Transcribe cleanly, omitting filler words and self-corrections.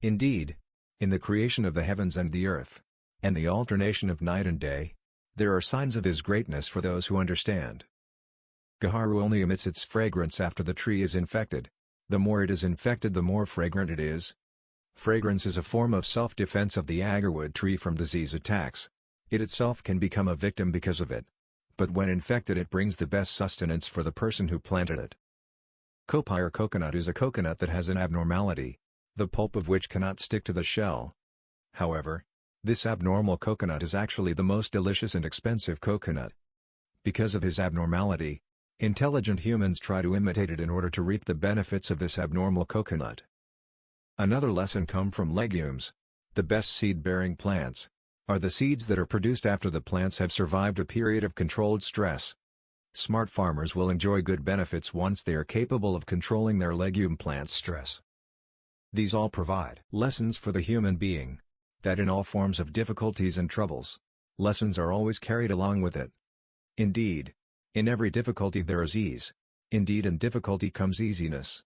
Indeed, in the creation of the heavens and the earth, and the alternation of night and day, there are signs of his greatness for those who understand. Gaharu only emits its fragrance after the tree is infected. The more it is infected, the more fragrant it is. Fragrance is a form of self-defense of the agarwood tree from disease attacks. It itself can become a victim because of it. But when infected, it brings the best sustenance for the person who planted it. Kopyor coconut is a coconut that has an abnormality, the pulp of which cannot stick to the shell. However, this abnormal coconut is actually the most delicious and expensive coconut. Because of his abnormality, intelligent humans try to imitate it in order to reap the benefits of this abnormal coconut. Another lesson comes from legumes. The best seed-bearing plants are the seeds that are produced after the plants have survived a period of controlled stress. Smart farmers will enjoy good benefits once they are capable of controlling their legume plants' stress. These all provide lessons for the human being, that in all forms of difficulties and troubles, lessons are always carried along with it. Indeed, in every difficulty there is ease. Indeed, in difficulty comes easiness.